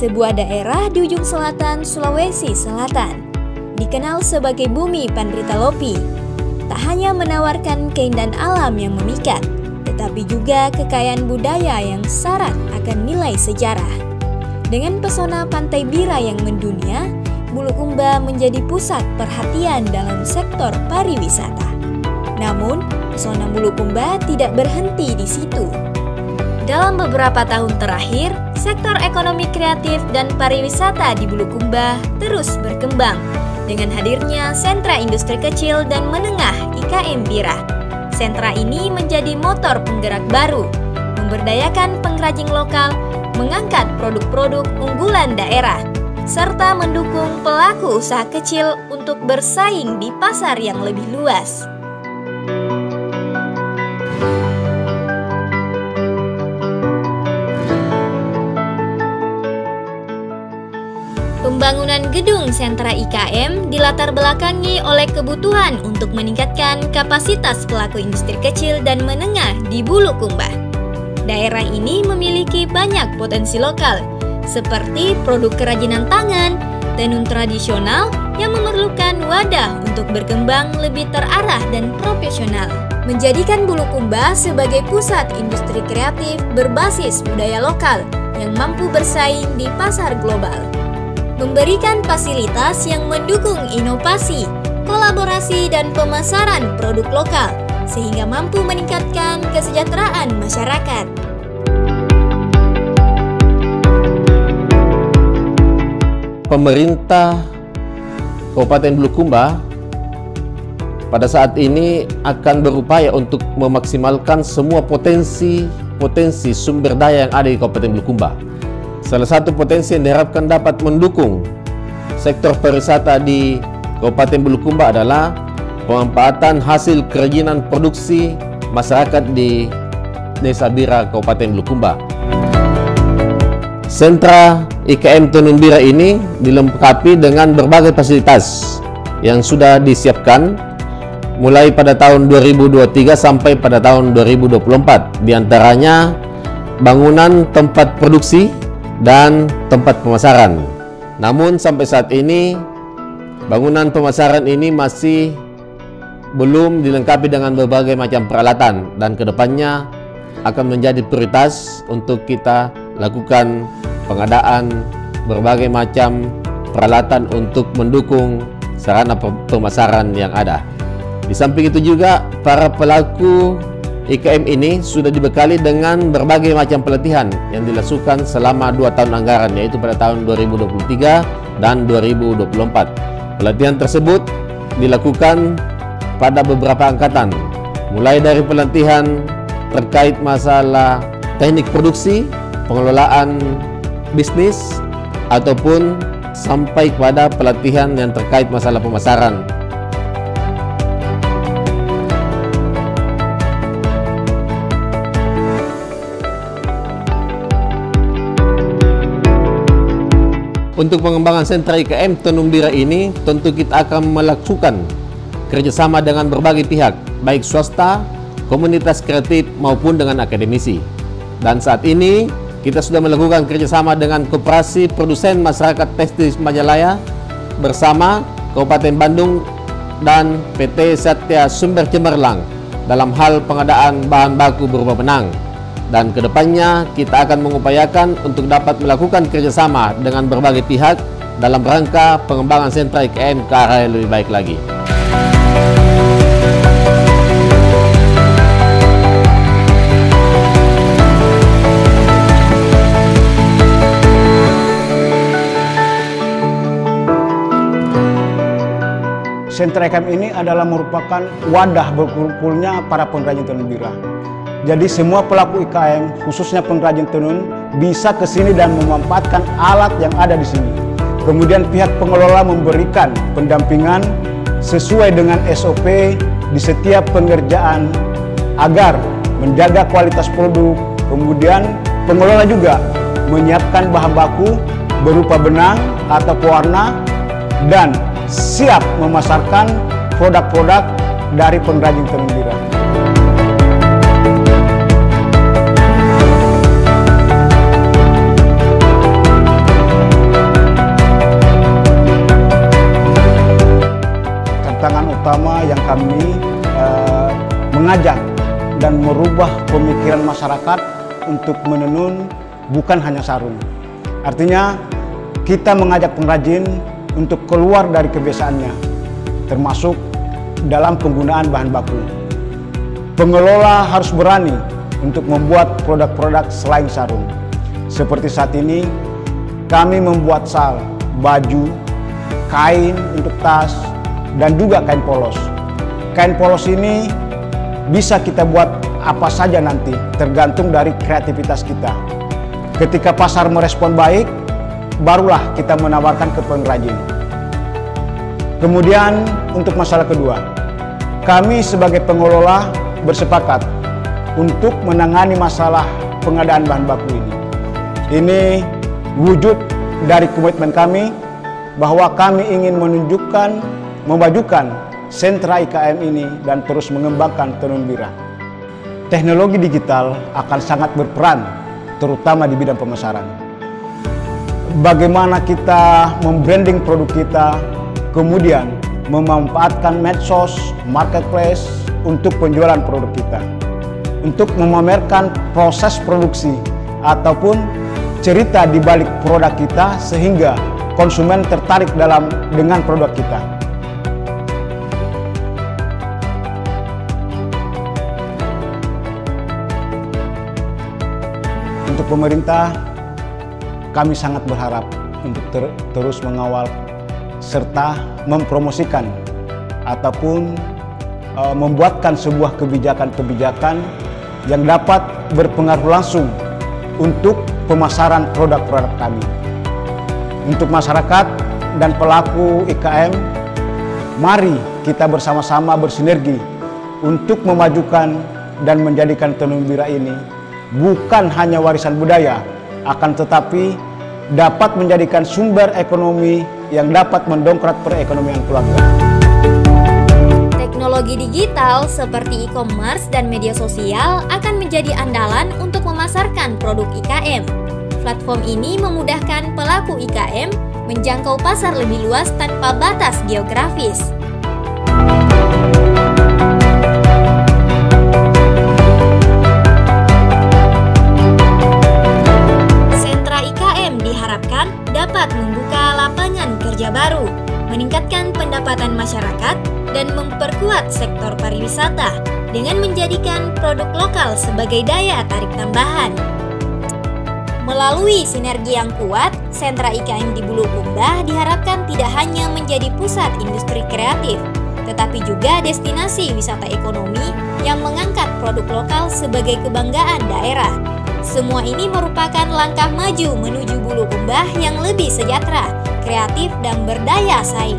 sebuah daerah di ujung selatan Sulawesi Selatan, dikenal sebagai bumi Panrita Lopi. Tak hanya menawarkan keindahan alam yang memikat, tetapi juga kekayaan budaya yang syarat akan nilai sejarah. Dengan pesona Pantai Bira yang mendunia, Bulukumba menjadi pusat perhatian dalam sektor pariwisata. Namun, pesona Bulukumba tidak berhenti di situ. Dalam beberapa tahun terakhir, sektor ekonomi kreatif dan pariwisata di Bulukumba terus berkembang dengan hadirnya sentra industri kecil dan menengah IKM Bira. Sentra ini menjadi motor penggerak baru, memberdayakan pengrajin lokal, mengangkat produk-produk unggulan daerah, serta mendukung pelaku usaha kecil untuk bersaing di pasar yang lebih luas. Pembangunan gedung sentra IKM dilatar belakangi oleh kebutuhan untuk meningkatkan kapasitas pelaku industri kecil dan menengah di Bulukumba. Daerah ini memiliki banyak potensi lokal, seperti produk kerajinan tangan, tenun tradisional yang memerlukan wadah untuk berkembang lebih terarah dan profesional. Menjadikan Bulukumba sebagai pusat industri kreatif berbasis budaya lokal yang mampu bersaing di pasar global. Memberikan fasilitas yang mendukung inovasi, kolaborasi, dan pemasaran produk lokal, sehingga mampu meningkatkan kesejahteraan masyarakat. Pemerintah Kabupaten Bulukumba pada saat ini akan berupaya untuk memaksimalkan semua potensi sumber daya yang ada di Kabupaten Bulukumba. Salah satu potensi yang diharapkan dapat mendukung sektor pariwisata di Kabupaten Bulukumba adalah pemanfaatan hasil kerajinan produksi masyarakat di Desa Bira, Kabupaten Bulukumba. Sentra IKM Tenun Bira ini dilengkapi dengan berbagai fasilitas yang sudah disiapkan mulai pada tahun 2023 sampai pada tahun 2024. Di antaranya bangunan tempat produksi dan tempat pemasaran. Namun sampai saat ini bangunan pemasaran ini masih belum dilengkapi dengan berbagai macam peralatan, dan kedepannya akan menjadi prioritas untuk kita lakukan pengadaan berbagai macam peralatan untuk mendukung sarana pemasaran yang ada. Di samping itu juga para pelaku IKM ini sudah dibekali dengan berbagai macam pelatihan yang dilakukan selama 2 tahun anggaran, yaitu pada tahun 2023 dan 2024. Pelatihan tersebut dilakukan pada beberapa angkatan, mulai dari pelatihan terkait masalah teknik produksi, pengelolaan bisnis, ataupun sampai kepada pelatihan yang terkait masalah pemasaran. Untuk pengembangan sentra IKM Tenun Bira ini, tentu kita akan melakukan kerjasama dengan berbagai pihak, baik swasta, komunitas kreatif, maupun dengan akademisi. Dan saat ini, kita sudah melakukan kerjasama dengan Koperasi Produsen Masyarakat Tekstil Majalaya bersama Kabupaten Bandung dan PT Satya Sumber Cemerlang dalam hal pengadaan bahan baku berupa benang. Dan kedepannya kita akan mengupayakan untuk dapat melakukan kerjasama dengan berbagai pihak dalam rangka pengembangan sentra IKM ke arah yang lebih baik lagi. Sentra IKM ini adalah merupakan wadah berkumpulnya para pengrajin tenun bira. Jadi semua pelaku IKM, khususnya pengrajin tenun, bisa ke sini dan memanfaatkan alat yang ada di sini. Kemudian pihak pengelola memberikan pendampingan sesuai dengan SOP di setiap pengerjaan agar menjaga kualitas produk. Kemudian pengelola juga menyiapkan bahan baku berupa benang atau pewarna dan siap memasarkan produk-produk dari pengrajin tenun bira. yang kami mengajak dan merubah pemikiran masyarakat untuk menenun bukan hanya sarung. Artinya kita mengajak pengrajin untuk keluar dari kebiasaannya, termasuk dalam penggunaan bahan baku. Pengelola harus berani untuk membuat produk-produk selain sarung. Seperti saat ini, kami membuat sal, baju, kain untuk tas, dan juga kain polos. Kain polos ini bisa kita buat apa saja nanti, tergantung dari kreativitas kita. Ketika pasar merespon baik, barulah kita menawarkan ke pengrajin. Kemudian untuk masalah kedua, kami sebagai pengelola bersepakat untuk menangani masalah pengadaan bahan baku ini. Ini wujud dari komitmen kami bahwa kami ingin memajukan sentra IKM ini dan terus mengembangkan tenun bira. Teknologi digital akan sangat berperan, terutama di bidang pemasaran. Bagaimana kita membranding produk kita, kemudian memanfaatkan medsos, marketplace untuk penjualan produk kita, untuk memamerkan proses produksi ataupun cerita di balik produk kita sehingga konsumen tertarik dengan produk kita. Untuk pemerintah, kami sangat berharap untuk terus mengawal serta mempromosikan ataupun membuatkan sebuah kebijakan-kebijakan yang dapat berpengaruh langsung untuk pemasaran produk-produk kami. Untuk masyarakat dan pelaku IKM, mari kita bersama-sama bersinergi untuk memajukan dan menjadikan tenun bira ini bukan hanya warisan budaya, akan tetapi dapat menjadikan sumber ekonomi yang dapat mendongkrak perekonomian keluarga. Teknologi digital seperti e-commerce dan media sosial akan menjadi andalan untuk memasarkan produk IKM. Platform ini memudahkan pelaku IKM menjangkau pasar lebih luas tanpa batas geografis. Sentra IKM diharapkan dapat membuka lapangan kerja baru, meningkatkan pendapatan masyarakat, dan memperkuat sektor pariwisata dengan menjadikan produk lokal sebagai daya tarik tambahan. Melalui sinergi yang kuat, sentra IKM di Bulukumba diharapkan tidak hanya menjadi pusat industri kreatif, tetapi juga destinasi wisata ekonomi yang mengangkat produk lokal sebagai kebanggaan daerah. Semua ini merupakan langkah maju menuju Bulukumba yang lebih sejahtera, kreatif, dan berdaya saing.